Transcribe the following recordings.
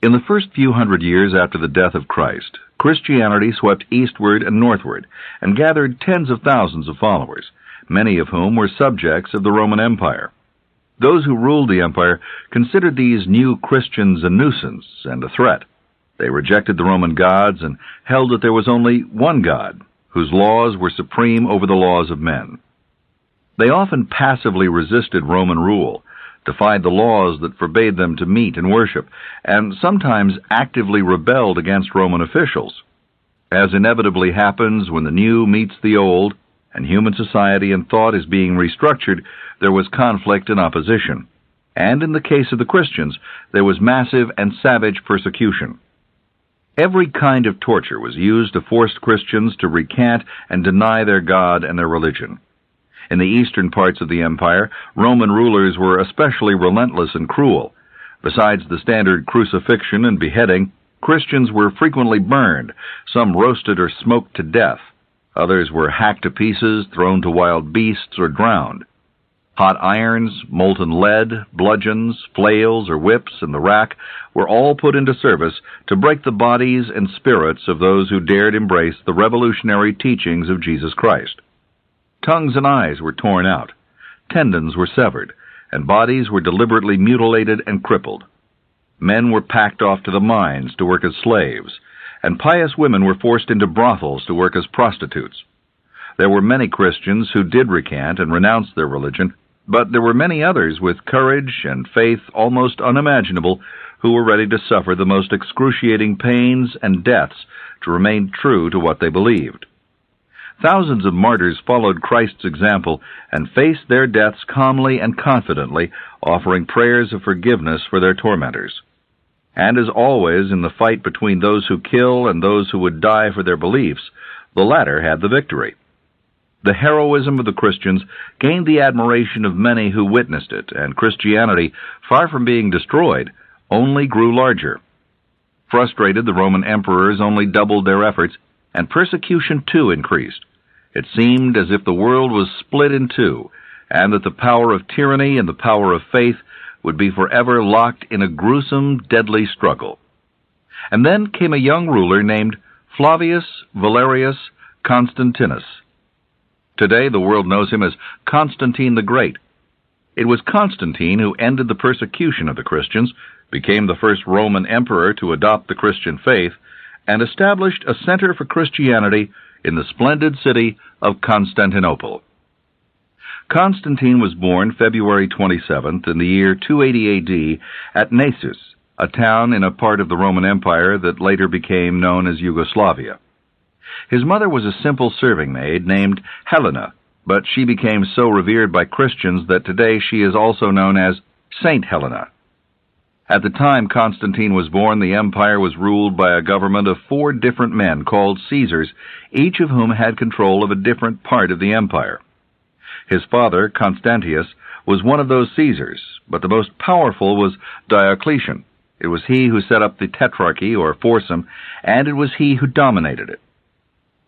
In the first few hundred years after the death of Christ, Christianity swept eastward and northward and gathered tens of thousands of followers, many of whom were subjects of the Roman Empire. Those who ruled the empire considered these new Christians a nuisance and a threat. They rejected the Roman gods and held that there was only one God, whose laws were supreme over the laws of men. They often passively resisted Roman rule, defied the laws that forbade them to meet and worship, and sometimes actively rebelled against Roman officials. As inevitably happens when the new meets the old, and human society and thought is being restructured, there was conflict and opposition. And in the case of the Christians, there was massive and savage persecution. Every kind of torture was used to force Christians to recant and deny their God and their religion. In the eastern parts of the empire, Roman rulers were especially relentless and cruel. Besides the standard crucifixion and beheading, Christians were frequently burned, some roasted or smoked to death. Others were hacked to pieces, thrown to wild beasts, or drowned. Hot irons, molten lead, bludgeons, flails, or whips, and the rack were all put into service to break the bodies and spirits of those who dared embrace the revolutionary teachings of Jesus Christ. Tongues and eyes were torn out, tendons were severed, and bodies were deliberately mutilated and crippled. Men were packed off to the mines to work as slaves, and pious women were forced into brothels to work as prostitutes. There were many Christians who did recant and renounce their religion, but there were many others with courage and faith almost unimaginable who were ready to suffer the most excruciating pains and deaths to remain true to what they believed. Thousands of martyrs followed Christ's example and faced their deaths calmly and confidently, offering prayers of forgiveness for their tormentors. And as always in the fight between those who kill and those who would die for their beliefs, the latter had the victory. The heroism of the Christians gained the admiration of many who witnessed it, and Christianity, far from being destroyed, only grew larger. Frustrated, the Roman emperors only doubled their efforts, and persecution too increased. It seemed as if the world was split in two, and that the power of tyranny and the power of faith would be forever locked in a gruesome, deadly struggle. And then came a young ruler named Flavius Valerius Constantinus. Today the world knows him as Constantine the Great. It was Constantine who ended the persecution of the Christians, became the first Roman emperor to adopt the Christian faith, and established a center for Christianity in the splendid city of Constantinople. Constantine was born February 27th in the year 280 AD at Naissus, a town in a part of the Roman Empire that later became known as Yugoslavia. His mother was a simple serving maid named Helena, but she became so revered by Christians that today she is also known as Saint Helena. At the time Constantine was born, the empire was ruled by a government of 4 different men called Caesars, each of whom had control of a different part of the empire. His father, Constantius, was one of those Caesars, but the most powerful was Diocletian. It was he who set up the tetrarchy, or foursome, and it was he who dominated it.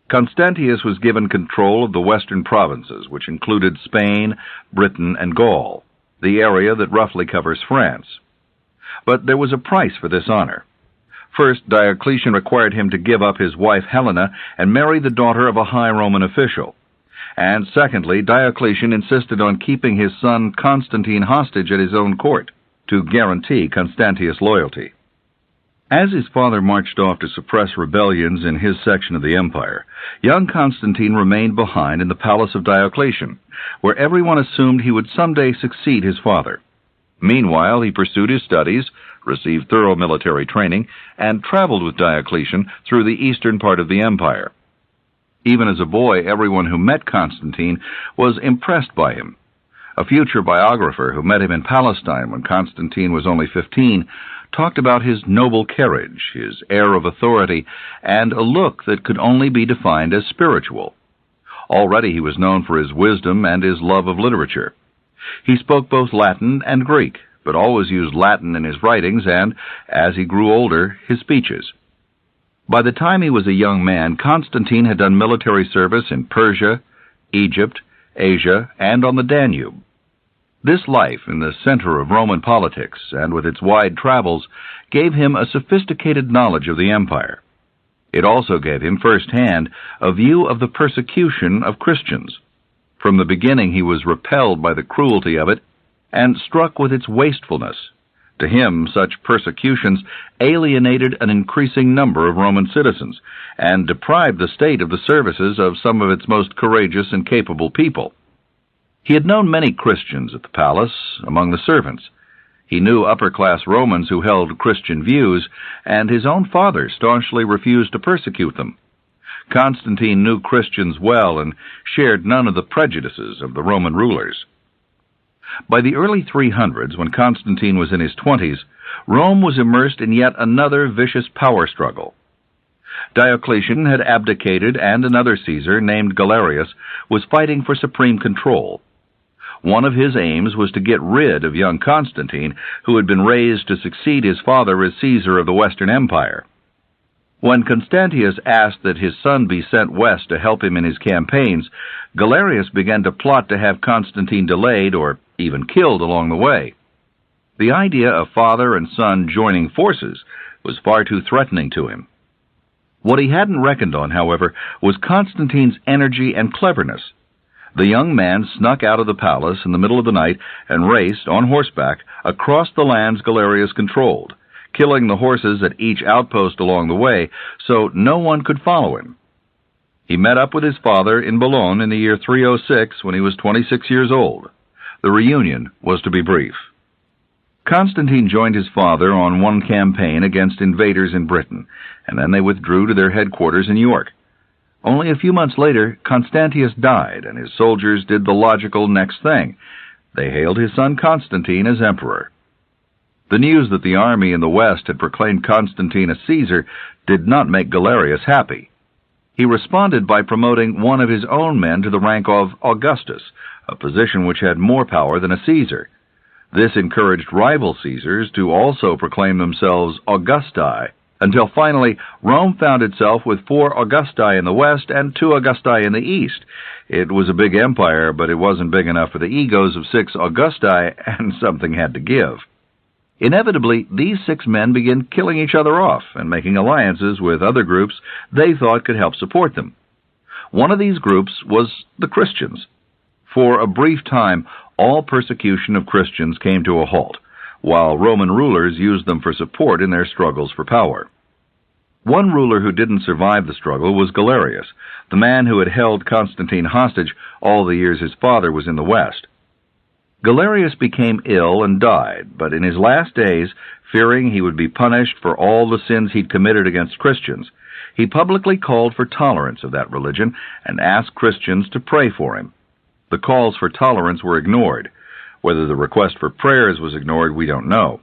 Constantius was given control of the western provinces, which included Spain, Britain, and Gaul, the area that roughly covers France. But there was a price for this honor. First, Diocletian required him to give up his wife Helena and marry the daughter of a high Roman official. And secondly, Diocletian insisted on keeping his son Constantine hostage at his own court to guarantee Constantius' loyalty. As his father marched off to suppress rebellions in his section of the empire, young Constantine remained behind in the palace of Diocletian, where everyone assumed he would someday succeed his father. Meanwhile, he pursued his studies, received thorough military training, and traveled with Diocletian through the eastern part of the empire. Even as a boy, everyone who met Constantine was impressed by him. A future biographer who met him in Palestine when Constantine was only 15 talked about his noble carriage, his air of authority, and a look that could only be defined as spiritual. Already he was known for his wisdom and his love of literature. He spoke both Latin and Greek, but always used Latin in his writings and, as he grew older, his speeches. By the time he was a young man, Constantine had done military service in Persia, Egypt, Asia, and on the Danube. This life in the center of Roman politics and with its wide travels gave him a sophisticated knowledge of the empire. It also gave him firsthand a view of the persecution of Christians. From the beginning he was repelled by the cruelty of it and struck with its wastefulness. To him, such persecutions alienated an increasing number of Roman citizens and deprived the state of the services of some of its most courageous and capable people. He had known many Christians at the palace, among the servants. He knew upper-class Romans who held Christian views, and his own father staunchly refused to persecute them. Constantine knew Christians well and shared none of the prejudices of the Roman rulers. By the early 300s, when Constantine was in his 20s, Rome was immersed in yet another vicious power struggle. Diocletian had abdicated, and another Caesar, named Galerius, was fighting for supreme control. One of his aims was to get rid of young Constantine, who had been raised to succeed his father as Caesar of the Western Empire. When Constantius asked that his son be sent west to help him in his campaigns, Galerius began to plot to have Constantine delayed or even killed along the way. The idea of father and son joining forces was far too threatening to him. What he hadn't reckoned on, however, was Constantine's energy and cleverness. The young man snuck out of the palace in the middle of the night and raced, on horseback, across the lands Galerius controlled, killing the horses at each outpost along the way so no one could follow him. He met up with his father in Bologna in the year 306 when he was 26 years old. The reunion was to be brief. Constantine joined his father on one campaign against invaders in Britain, and then they withdrew to their headquarters in York. Only a few months later, Constantius died, and his soldiers did the logical next thing. They hailed his son Constantine as emperor. The news that the army in the west had proclaimed Constantine as Caesar did not make Galerius happy. He responded by promoting one of his own men to the rank of Augustus, a position which had more power than a Caesar. This encouraged rival Caesars to also proclaim themselves Augusti, until finally Rome found itself with 4 Augusti in the west and 2 Augusti in the east. It was a big empire, but it wasn't big enough for the egos of 6 Augusti, and something had to give. Inevitably, these 6 men began killing each other off and making alliances with other groups they thought could help support them. One of these groups was the Christians. For a brief time, all persecution of Christians came to a halt, while Roman rulers used them for support in their struggles for power. One ruler who didn't survive the struggle was Galerius, the man who had held Constantine hostage all the years his father was in the West. Galerius became ill and died, but in his last days, fearing he would be punished for all the sins he'd committed against Christians, he publicly called for tolerance of that religion and asked Christians to pray for him. The calls for tolerance were ignored. Whether the request for prayers was ignored, we don't know.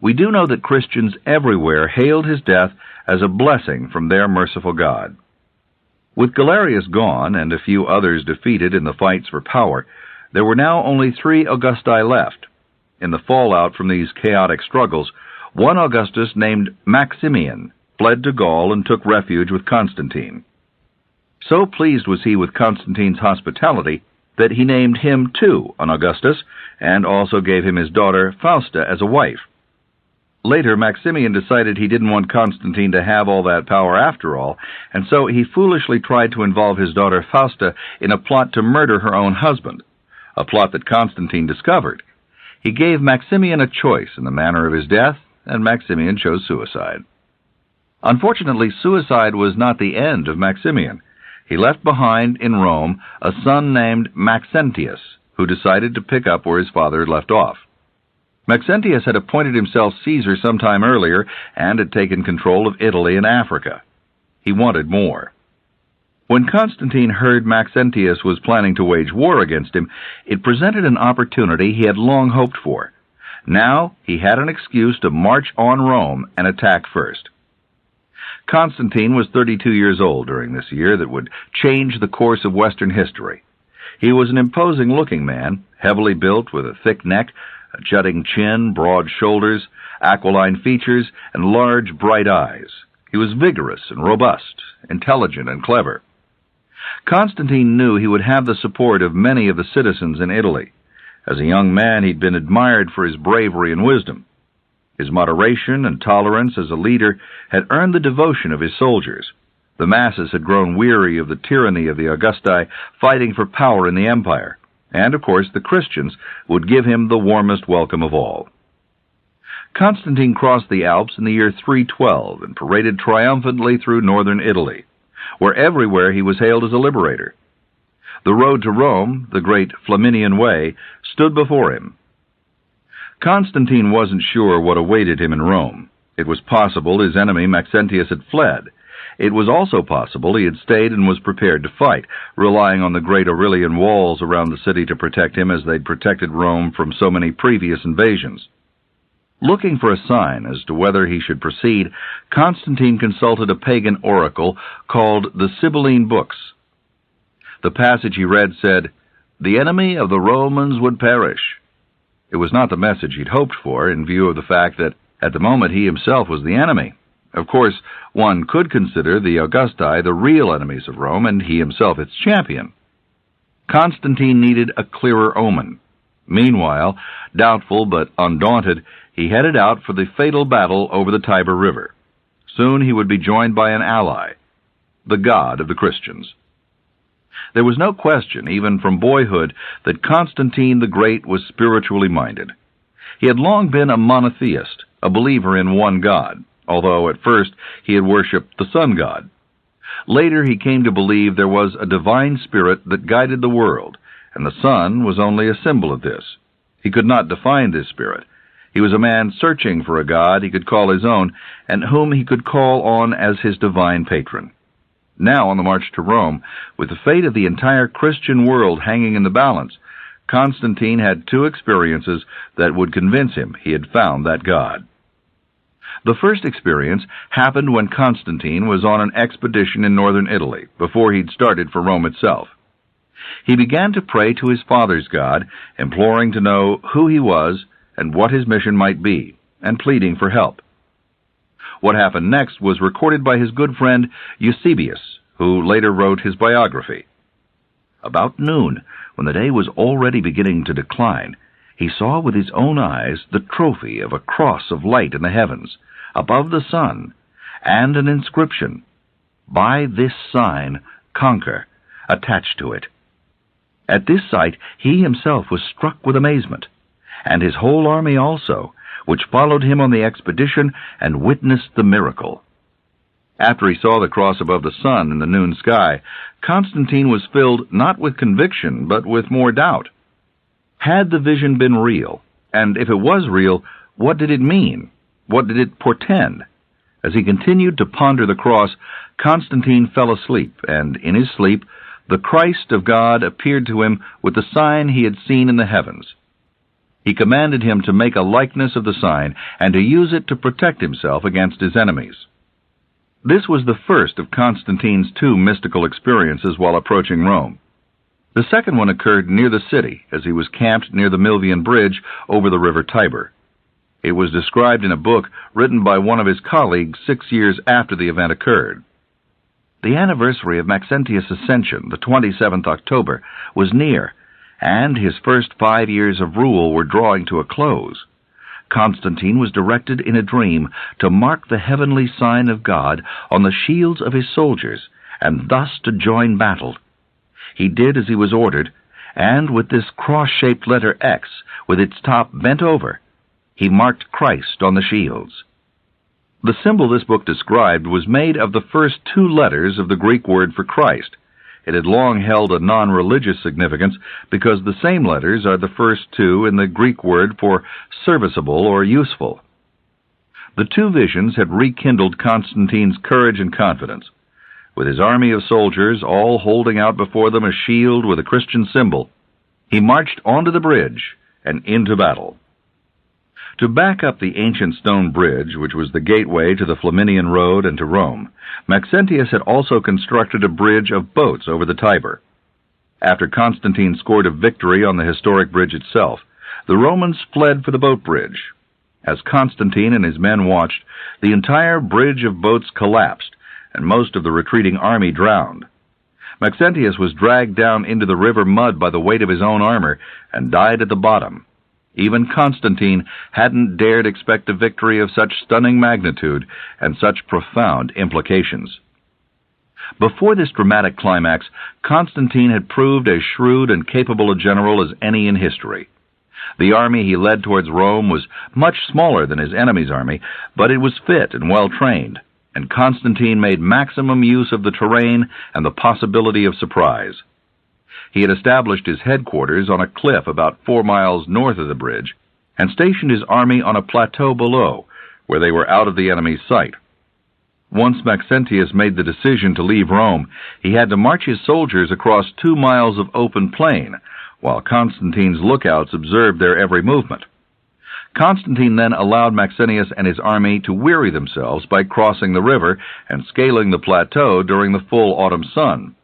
We do know that Christians everywhere hailed his death as a blessing from their merciful God. With Galerius gone and a few others defeated in the fights for power, there were now only 3 Augusti left. In the fallout from these chaotic struggles, one Augustus named Maximian fled to Gaul and took refuge with Constantine. So pleased was he with Constantine's hospitality that he named him, too, an Augustus, and also gave him his daughter Fausta as a wife. Later, Maximian decided he didn't want Constantine to have all that power after all, and so he foolishly tried to involve his daughter Fausta in a plot to murder her own husband, a plot that Constantine discovered. He gave Maximian a choice in the manner of his death, and Maximian chose suicide. Unfortunately, suicide was not the end of Maximian. He left behind in Rome a son named Maxentius, who decided to pick up where his father had left off. Maxentius had appointed himself Caesar some time earlier and had taken control of Italy and Africa. He wanted more. When Constantine heard Maxentius was planning to wage war against him, it presented an opportunity he had long hoped for. Now he had an excuse to march on Rome and attack first. Constantine was 32 years old during this year that would change the course of Western history. He was an imposing-looking man, heavily built with a thick neck, a jutting chin, broad shoulders, aquiline features, and large, bright eyes. He was vigorous and robust, intelligent and clever. Constantine knew he would have the support of many of the citizens in Italy. As a young man, he'd been admired for his bravery and wisdom. His moderation and tolerance as a leader had earned the devotion of his soldiers. The masses had grown weary of the tyranny of the Augusti fighting for power in the empire, and, of course, the Christians would give him the warmest welcome of all. Constantine crossed the Alps in the year 312 and paraded triumphantly through northern Italy, where everywhere he was hailed as a liberator. The road to Rome, the great Flaminian Way, stood before him. Constantine wasn't sure what awaited him in Rome. It was possible his enemy Maxentius had fled. It was also possible he had stayed and was prepared to fight, relying on the great Aurelian walls around the city to protect him as they'd protected Rome from so many previous invasions. Looking for a sign as to whether he should proceed, Constantine consulted a pagan oracle called the Sibylline Books. The passage he read said, "The enemy of the Romans would perish." It was not the message he'd hoped for, in view of the fact that, at the moment, he himself was the enemy. Of course, one could consider the Augusti the real enemies of Rome, and he himself its champion. Constantine needed a clearer omen. Meanwhile, doubtful but undaunted, he headed out for the fatal battle over the Tiber River. Soon he would be joined by an ally, the God of the Christians. There was no question, even from boyhood, that Constantine the Great was spiritually minded. He had long been a monotheist, a believer in one God, although at first he had worshipped the sun god. Later he came to believe there was a divine spirit that guided the world, and the sun was only a symbol of this. He could not define this spirit. He was a man searching for a God he could call his own, and whom he could call on as his divine patron. Now, on the march to Rome, with the fate of the entire Christian world hanging in the balance, Constantine had two experiences that would convince him he had found that God. The first experience happened when Constantine was on an expedition in northern Italy, before he'd started for Rome itself. He began to pray to his father's God, imploring to know who he was and what his mission might be, and pleading for help. What happened next was recorded by his good friend Eusebius, who later wrote his biography. About noon, when the day was already beginning to decline, he saw with his own eyes the trophy of a cross of light in the heavens, above the sun, and an inscription, "By this sign conquer," attached to it. At this sight he himself was struck with amazement, and his whole army also, which followed him on the expedition and witnessed the miracle. After he saw the cross above the sun in the noon sky, Constantine was filled not with conviction, but with more doubt. Had the vision been real? And if it was real, what did it mean? What did it portend? As he continued to ponder the cross, Constantine fell asleep, and in his sleep, the Christ of God appeared to him with the sign he had seen in the heavens. He commanded him to make a likeness of the sign and to use it to protect himself against his enemies. This was the first of Constantine's two mystical experiences while approaching Rome. The second one occurred near the city, as he was camped near the Milvian Bridge over the river Tiber. It was described in a book written by one of his colleagues 6 years after the event occurred. The anniversary of Maxentius' ascension, the 27th October, was near, and his first 5 years of rule were drawing to a close. Constantine was directed in a dream to mark the heavenly sign of God on the shields of his soldiers, and thus to join battle. He did as he was ordered, and with this cross-shaped letter X, with its top bent over, he marked Christ on the shields. The symbol this book described was made of the first 2 letters of the Greek word for Christ. It had long held a non-religious significance because the same letters are the first 2 in the Greek word for serviceable or useful. The 2 visions had rekindled Constantine's courage and confidence. With his army of soldiers all holding out before them a shield with a Christian symbol, he marched onto the bridge and into battle. To back up the ancient stone bridge, which was the gateway to the Flaminian Road and to Rome, Maxentius had also constructed a bridge of boats over the Tiber. After Constantine scored a victory on the historic bridge itself, the Romans fled for the boat bridge. As Constantine and his men watched, the entire bridge of boats collapsed, and most of the retreating army drowned. Maxentius was dragged down into the river mud by the weight of his own armor and died at the bottom. Even Constantine hadn't dared expect a victory of such stunning magnitude and such profound implications. Before this dramatic climax, Constantine had proved as shrewd and capable a general as any in history. The army he led towards Rome was much smaller than his enemy's army, but it was fit and well-trained, and Constantine made maximum use of the terrain and the possibility of surprise. He had established his headquarters on a cliff about 4 miles north of the bridge, and stationed his army on a plateau below, where they were out of the enemy's sight. Once Maxentius made the decision to leave Rome, he had to march his soldiers across 2 miles of open plain, while Constantine's lookouts observed their every movement. Constantine then allowed Maxentius and his army to weary themselves by crossing the river and scaling the plateau during the full autumn sun.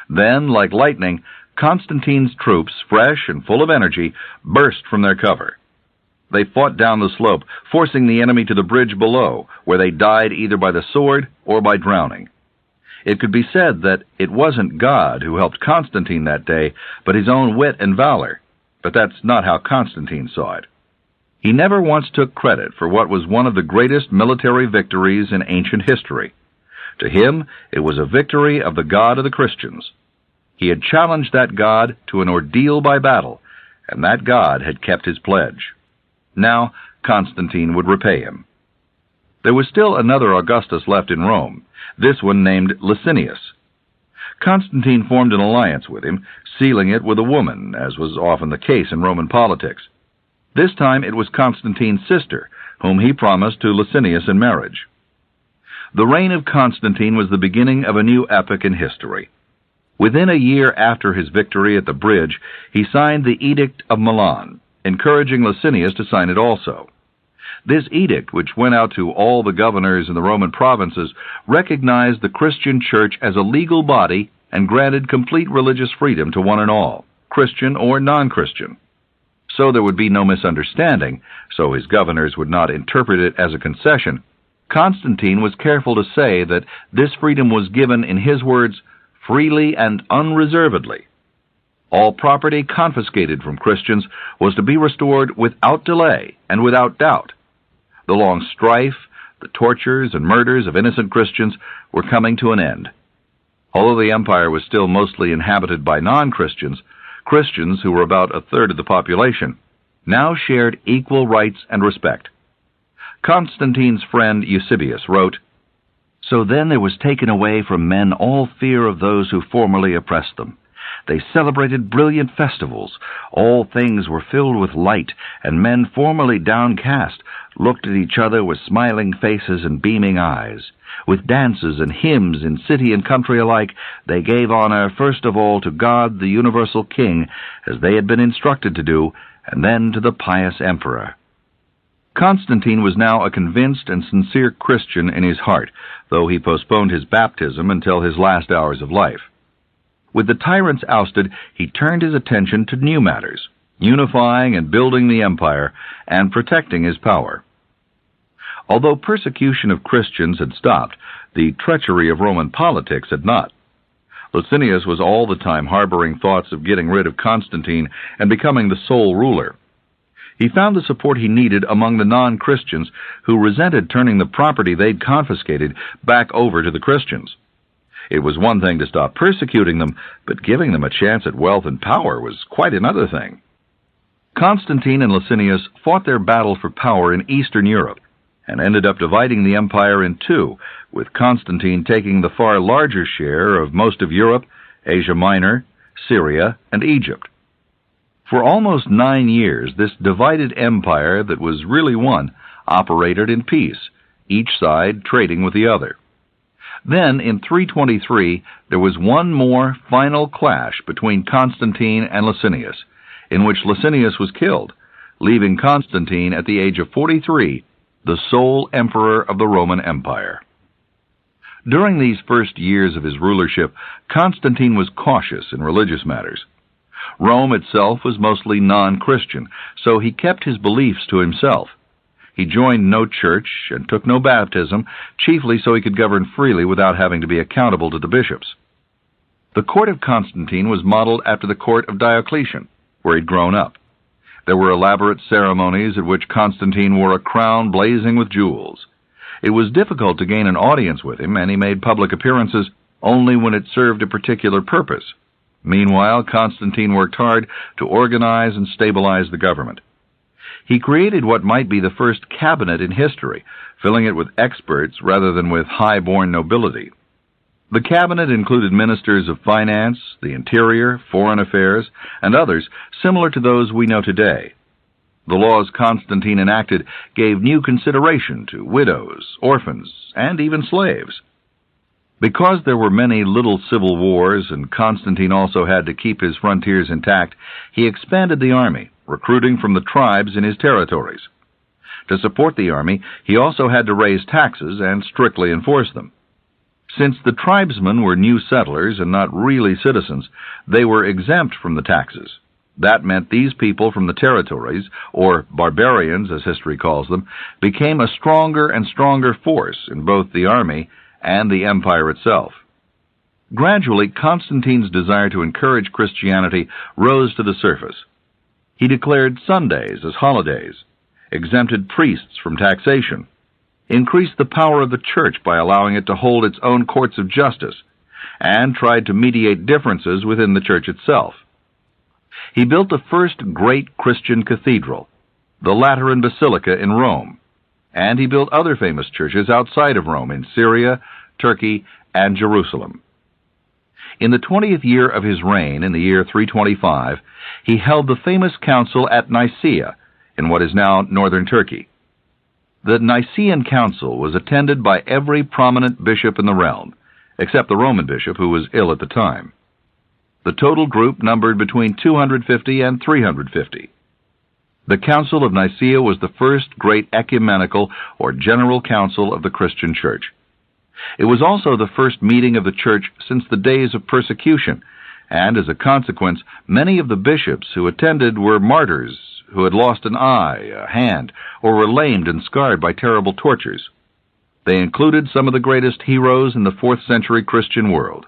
Then, like lightning, Constantine's troops, fresh and full of energy, burst from their cover. They fought down the slope, forcing the enemy to the bridge below, where they died either by the sword or by drowning. It could be said that it wasn't God who helped Constantine that day, but his own wit and valor. But that's not how Constantine saw it. He never once took credit for what was one of the greatest military victories in ancient history. To him, it was a victory of the God of the Christians. He had challenged that God to an ordeal by battle, and that God had kept his pledge. Now Constantine would repay him. There was still another Augustus left in Rome, this one named Licinius. Constantine formed an alliance with him, sealing it with a woman, as was often the case in Roman politics. This time it was Constantine's sister, whom he promised to Licinius in marriage. The reign of Constantine was the beginning of a new epoch in history. Within a year after his victory at the bridge, he signed the Edict of Milan, encouraging Licinius to sign it also. This edict, which went out to all the governors in the Roman provinces, recognized the Christian Church as a legal body and granted complete religious freedom to one and all, Christian or non-Christian. So there would be no misunderstanding, so his governors would not interpret it as a concession. Constantine was careful to say that this freedom was given, in his words, freely and unreservedly. All property confiscated from Christians was to be restored without delay and without doubt. The long strife, the tortures and murders of innocent Christians were coming to an end. Although the empire was still mostly inhabited by non-Christians, Christians, who were about a third of the population, now shared equal rights and respect. Constantine's friend Eusebius wrote, "So then there was taken away from men all fear of those who formerly oppressed them. They celebrated brilliant festivals. All things were filled with light, and men formerly downcast looked at each other with smiling faces and beaming eyes. With dances and hymns in city and country alike, they gave honor first of all to God, the universal King, as they had been instructed to do, and then to the pious emperor." Constantine was now a convinced and sincere Christian in his heart, though he postponed his baptism until his last hours of life. With the tyrants ousted, he turned his attention to new matters, unifying and building the empire and protecting his power. Although persecution of Christians had stopped, the treachery of Roman politics had not. Licinius was all the time harboring thoughts of getting rid of Constantine and becoming the sole ruler. He found the support he needed among the non-Christians, who resented turning the property they'd confiscated back over to the Christians. It was one thing to stop persecuting them, but giving them a chance at wealth and power was quite another thing. Constantine and Licinius fought their battle for power in Eastern Europe, and ended up dividing the empire in two, with Constantine taking the far larger share of most of Europe, Asia Minor, Syria, and Egypt. For almost 9 years, this divided empire that was really one operated in peace, each side trading with the other. Then, in 323, there was one more final clash between Constantine and Licinius, in which Licinius was killed, leaving Constantine at the age of 43, the sole emperor of the Roman Empire. During these first years of his rulership, Constantine was cautious in religious matters. Rome itself was mostly non-Christian, so he kept his beliefs to himself. He joined no church and took no baptism, chiefly so he could govern freely without having to be accountable to the bishops. The court of Constantine was modeled after the court of Diocletian, where he'd grown up. There were elaborate ceremonies at which Constantine wore a crown blazing with jewels. It was difficult to gain an audience with him, and he made public appearances only when it served a particular purpose. Meanwhile, Constantine worked hard to organize and stabilize the government. He created what might be the first cabinet in history, filling it with experts rather than with high-born nobility. The cabinet included ministers of finance, the interior, foreign affairs, and others similar to those we know today. The laws Constantine enacted gave new consideration to widows, orphans, and even slaves. Because there were many little civil wars and Constantine also had to keep his frontiers intact, he expanded the army, recruiting from the tribes in his territories. To support the army, he also had to raise taxes and strictly enforce them. Since the tribesmen were new settlers and not really citizens, they were exempt from the taxes. That meant these people from the territories, or barbarians as history calls them, became a stronger and stronger force in both the army and the empire itself. Gradually, Constantine's desire to encourage Christianity rose to the surface. He declared Sundays as holidays, exempted priests from taxation, increased the power of the church by allowing it to hold its own courts of justice, and tried to mediate differences within the church itself. He built the first great Christian cathedral, the Lateran Basilica in Rome, and he built other famous churches outside of Rome in Syria, Turkey, and Jerusalem. In the 20th year of his reign, in the year 325, he held the famous council at Nicaea, in what is now northern Turkey. The Nicene Council was attended by every prominent bishop in the realm, except the Roman bishop who was ill at the time. The total group numbered between 250 and 350. The Council of Nicaea was the first great ecumenical or general council of the Christian Church. It was also the first meeting of the Church since the days of persecution, and as a consequence, many of the bishops who attended were martyrs who had lost an eye, a hand, or were lamed and scarred by terrible tortures. They included some of the greatest heroes in the 4th century Christian world.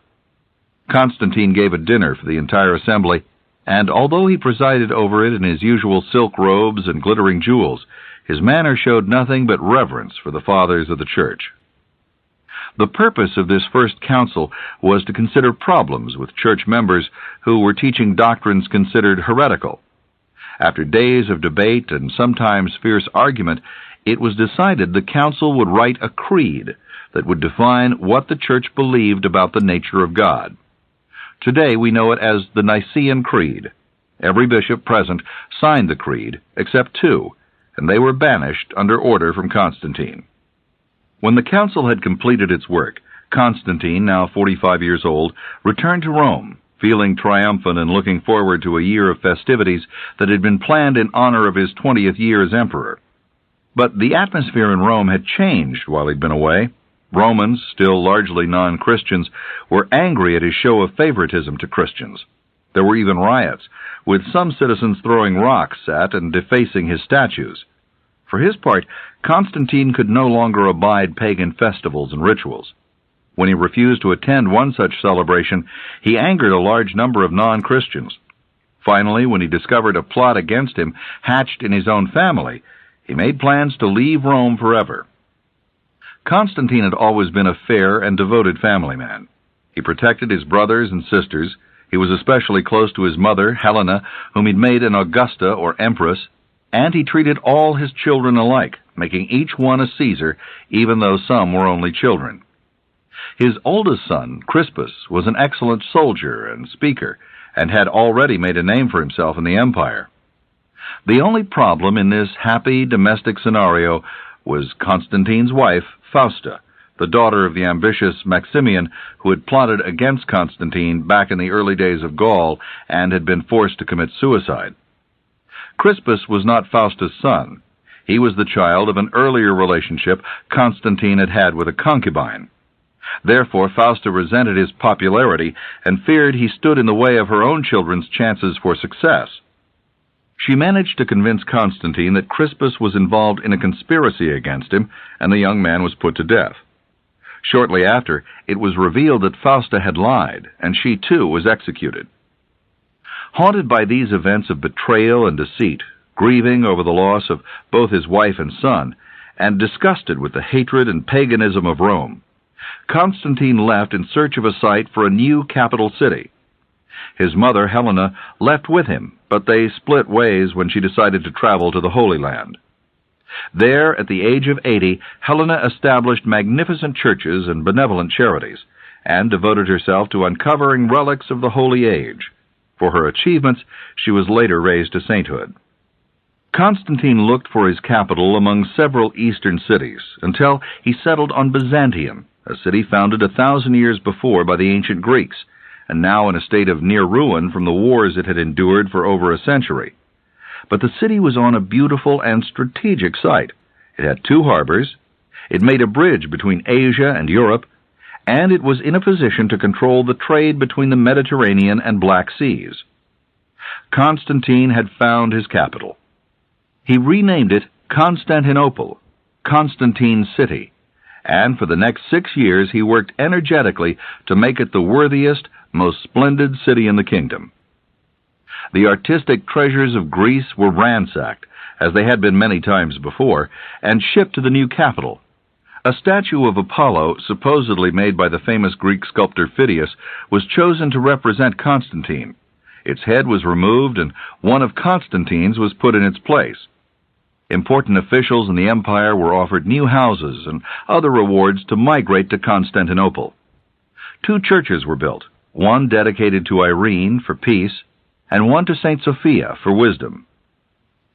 Constantine gave a dinner for the entire assembly, and although he presided over it in his usual silk robes and glittering jewels, his manner showed nothing but reverence for the fathers of the church. The purpose of this first council was to consider problems with church members who were teaching doctrines considered heretical. After days of debate and sometimes fierce argument, it was decided the council would write a creed that would define what the church believed about the nature of God. Today we know it as the Nicene Creed. Every bishop present signed the creed, except 2, and they were banished under order from Constantine. When the council had completed its work, Constantine, now 45 years old, returned to Rome, feeling triumphant and looking forward to a year of festivities that had been planned in honor of his 20th year as emperor. But the atmosphere in Rome had changed while he'd been away. Romans, still largely non-Christians, were angry at his show of favoritism to Christians. There were even riots, with some citizens throwing rocks at and defacing his statues. For his part, Constantine could no longer abide pagan festivals and rituals. When he refused to attend one such celebration, he angered a large number of non-Christians. Finally, when he discovered a plot against him hatched in his own family, he made plans to leave Rome forever. Constantine had always been a fair and devoted family man. He protected his brothers and sisters. He was especially close to his mother, Helena, whom he'd made an Augusta or Empress, and he treated all his children alike, making each one a Caesar, even though some were only children. His oldest son, Crispus, was an excellent soldier and speaker, and had already made a name for himself in the empire. The only problem in this happy domestic scenario was Constantine's wife, Fausta, the daughter of the ambitious Maximian, who had plotted against Constantine back in the early days of Gaul and had been forced to commit suicide. Crispus was not Fausta's son. He was the child of an earlier relationship Constantine had had with a concubine. Therefore, Fausta resented his popularity and feared he stood in the way of her own children's chances for success. She managed to convince Constantine that Crispus was involved in a conspiracy against him, and the young man was put to death. Shortly after, it was revealed that Fausta had lied, and she too was executed. Haunted by these events of betrayal and deceit, grieving over the loss of both his wife and son, and disgusted with the hatred and paganism of Rome, Constantine left in search of a site for a new capital city. His mother, Helena, left with him, but they split ways when she decided to travel to the Holy Land. There, at the age of 80, Helena established magnificent churches and benevolent charities, and devoted herself to uncovering relics of the Holy Age. For her achievements, she was later raised to sainthood. Constantine looked for his capital among several eastern cities, until he settled on Byzantium, a city founded 1,000 years before by the ancient Greeks, and now in a state of near ruin from the wars it had endured for over a century. But the city was on a beautiful and strategic site. It had 2 harbors, it made a bridge between Asia and Europe, and it was in a position to control the trade between the Mediterranean and Black Seas. Constantine had found his capital. He renamed it Constantinople, Constantine's city, and for the next 6 years he worked energetically to make it the worthiest, most splendid city in the kingdom. The artistic treasures of Greece were ransacked, as they had been many times before, and shipped to the new capital. A statue of Apollo, supposedly made by the famous Greek sculptor Phidias, was chosen to represent Constantine. Its head was removed, and one of Constantine's was put in its place. Important officials in the empire were offered new houses and other rewards to migrate to Constantinople. 2 churches were built, one dedicated to Irene for peace, and one to St. Sophia for wisdom.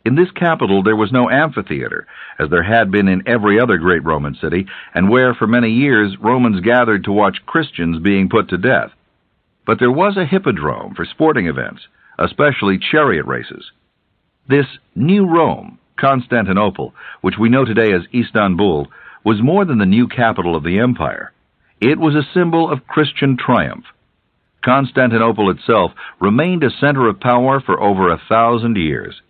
In this capital there was no amphitheater, as there had been in every other great Roman city, and where for many years Romans gathered to watch Christians being put to death. But there was a hippodrome for sporting events, especially chariot races. This new Rome, Constantinople, which we know today as Istanbul, was more than the new capital of the empire. It was a symbol of Christian triumph. Constantinople itself remained a center of power for over 1,000 years.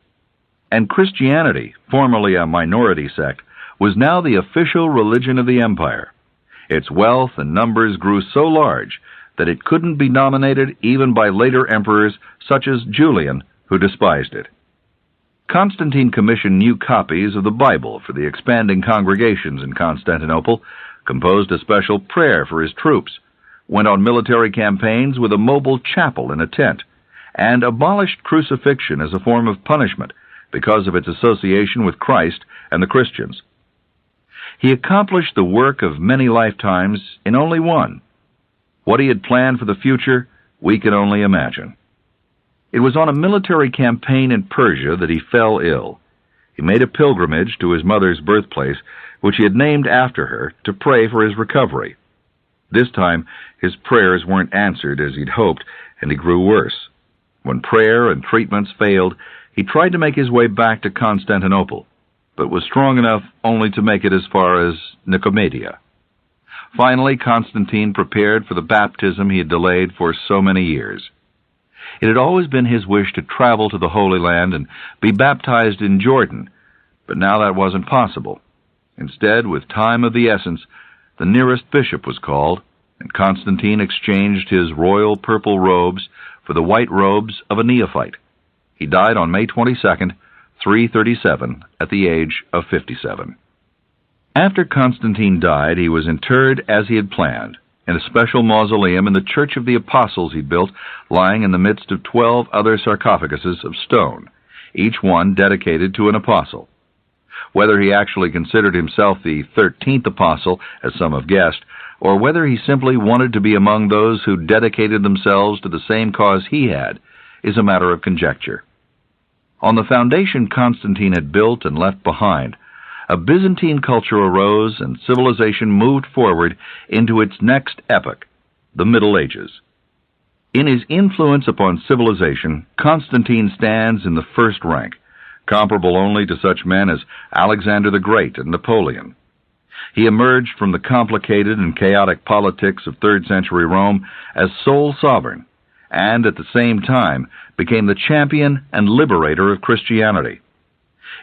And Christianity, formerly a minority sect, was now the official religion of the empire. Its wealth and numbers grew so large that it couldn't be dominated even by later emperors such as Julian, who despised it. Constantine commissioned new copies of the Bible for the expanding congregations in Constantinople, composed a special prayer for his troops, went on military campaigns with a mobile chapel in a tent, and abolished crucifixion as a form of punishment because of its association with Christ and the Christians. He accomplished the work of many lifetimes in only one. What he had planned for the future, we can only imagine. It was on a military campaign in Persia that he fell ill. He made a pilgrimage to his mother's birthplace, which he had named after her, to pray for his recovery. This time, his prayers weren't answered as he'd hoped, and he grew worse. When prayer and treatments failed, he tried to make his way back to Constantinople, but was strong enough only to make it as far as Nicomedia. Finally, Constantine prepared for the baptism he had delayed for so many years. It had always been his wish to travel to the Holy Land and be baptized in Jordan, but now that wasn't possible. Instead, with time of the essence, the nearest bishop was called, and Constantine exchanged his royal purple robes for the white robes of a neophyte. He died on May 22nd, 337, at the age of 57. After Constantine died, he was interred as he had planned, in a special mausoleum in the Church of the Apostles he'd built, lying in the midst of 12 other sarcophaguses of stone, each one dedicated to an apostle. Whether he actually considered himself the 13th apostle, as some have guessed, or whether he simply wanted to be among those who dedicated themselves to the same cause he had, is a matter of conjecture. On the foundation Constantine had built and left behind, a Byzantine culture arose and civilization moved forward into its next epoch, the Middle Ages. In his influence upon civilization, Constantine stands in the first rank, comparable only to such men as Alexander the Great and Napoleon. He emerged from the complicated and chaotic politics of 3rd century Rome as sole sovereign, and at the same time became the champion and liberator of Christianity.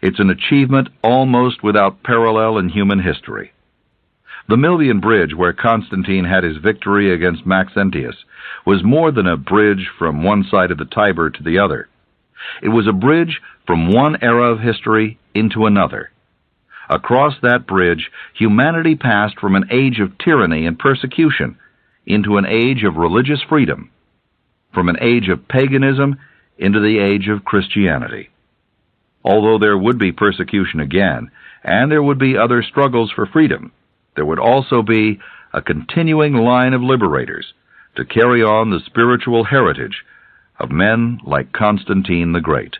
It's an achievement almost without parallel in human history. The Milvian Bridge, where Constantine had his victory against Maxentius, was more than a bridge from one side of the Tiber to the other. It was a bridge from one era of history into another. Across that bridge, humanity passed from an age of tyranny and persecution into an age of religious freedom, from an age of paganism into the age of Christianity. Although there would be persecution again, and there would be other struggles for freedom, there would also be a continuing line of liberators to carry on the spiritual heritage of men like Constantine the Great.